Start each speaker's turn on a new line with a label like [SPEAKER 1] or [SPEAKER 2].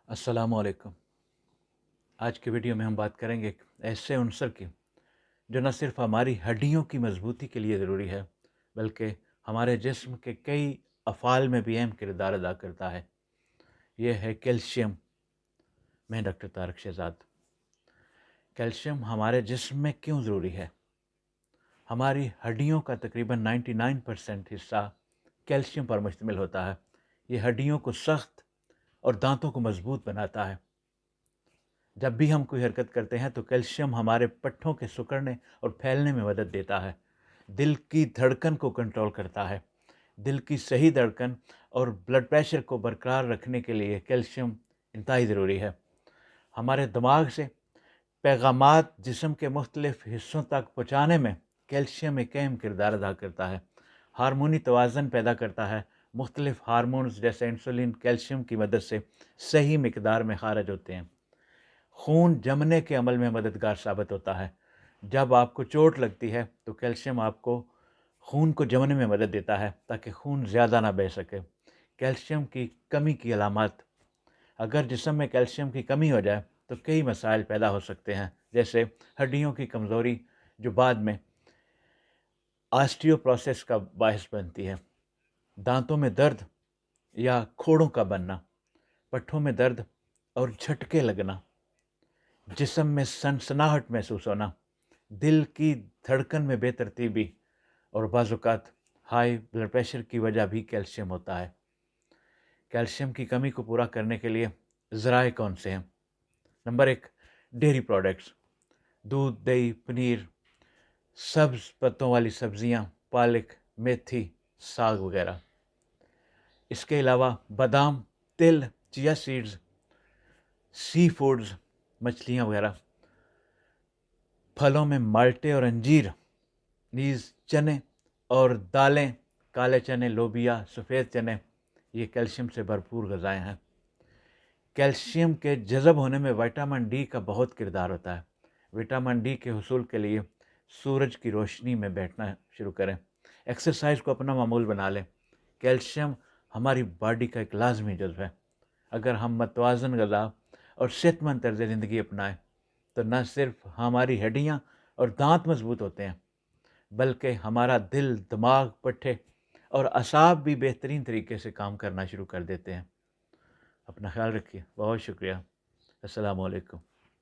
[SPEAKER 1] السلام علیکم۔ آج کی ویڈیو میں ہم بات کریں گے ایک ایسے عنصر کی جو نہ صرف ہماری ہڈیوں کی مضبوطی کے لیے ضروری ہے بلکہ ہمارے جسم کے کئی افعال میں بھی اہم کردار ادا کرتا ہے۔ یہ ہے کیلشیم۔ میں ڈاکٹر طارق شہزاد۔ کیلشیم ہمارے جسم میں کیوں ضروری ہے؟ ہماری ہڈیوں کا تقریباً 99% حصہ کیلشیم پر مشتمل ہوتا ہے۔ یہ ہڈیوں کو سخت اور دانتوں کو مضبوط بناتا ہے۔ جب بھی ہم کوئی حرکت کرتے ہیں تو کیلشیم ہمارے پٹھوں کے سکڑنے اور پھیلنے میں مدد دیتا ہے۔ دل کی دھڑکن کو کنٹرول کرتا ہے۔ دل کی صحیح دھڑکن اور بلڈ پریشر کو برقرار رکھنے کے لیے کیلشیم انتہائی ضروری ہے۔ ہمارے دماغ سے پیغامات جسم کے مختلف حصوں تک پہنچانے میں کیلشیم ایک اہم کردار ادا کرتا ہے۔ ہارمونی توازن پیدا کرتا ہے۔ مختلف ہارمونز جیسے انسولین کیلشیم کی مدد سے صحیح مقدار میں خارج ہوتے ہیں۔ خون جمنے کے عمل میں مددگار ثابت ہوتا ہے۔ جب آپ کو چوٹ لگتی ہے تو کیلشیم آپ کو خون کو جمنے میں مدد دیتا ہے تاکہ خون زیادہ نہ بہہ سکے۔ کیلشیم کی کمی کی علامات: اگر جسم میں کیلشیم کی کمی ہو جائے تو کئی مسائل پیدا ہو سکتے ہیں، جیسے ہڈیوں کی کمزوری جو بعد میں آسٹیوپروسس کا باعث بنتی ہے، دانتوں میں درد یا کھوڑوں کا بننا، پٹھوں میں درد اور جھٹکے لگنا، جسم میں سنسناہٹ محسوس ہونا، دل کی دھڑکن میں بے ترتیبی، اور بعض اوقات ہائی بلڈ پریشر کی وجہ بھی کیلشیم ہوتا ہے۔ کیلشیم کی کمی کو پورا کرنے کے لیے ذرائع کون سے ہیں؟ نمبر 1، ڈیری پروڈکٹس، دودھ، دہی، پنیر، سبز پتوں والی سبزیاں، پالک، میتھی، ساگ وغیرہ۔ اس کے علاوہ بادام، تل، چیا سیڈز، سی فوڈز، مچھلیاں وغیرہ۔ پھلوں میں مالٹے اور انجیر، نیز چنے اور دالیں، کالے چنے، لوبیا، سفید چنے، یہ کیلشیم سے بھرپور غذائیں ہیں۔ کیلشیم کے جذب ہونے میں وٹامن ڈی کا بہت کردار ہوتا ہے۔ وٹامن ڈی کے حصول کے لیے سورج کی روشنی میں بیٹھنا شروع کریں۔ ایکسرسائز کو اپنا معمول بنا لیں۔ کیلشیم ہماری باڈی کا ایک لازمی جزو ہے۔ اگر ہم متوازن غذا اور صحت مند طرز زندگی اپنائیں تو نہ صرف ہماری ہڈیاں اور دانت مضبوط ہوتے ہیں بلکہ ہمارا دل، دماغ، پٹھے اور اعصاب بھی بہترین طریقے سے کام کرنا شروع کر دیتے ہیں۔ اپنا خیال رکھیے۔ بہت شکریہ۔ السلام علیکم۔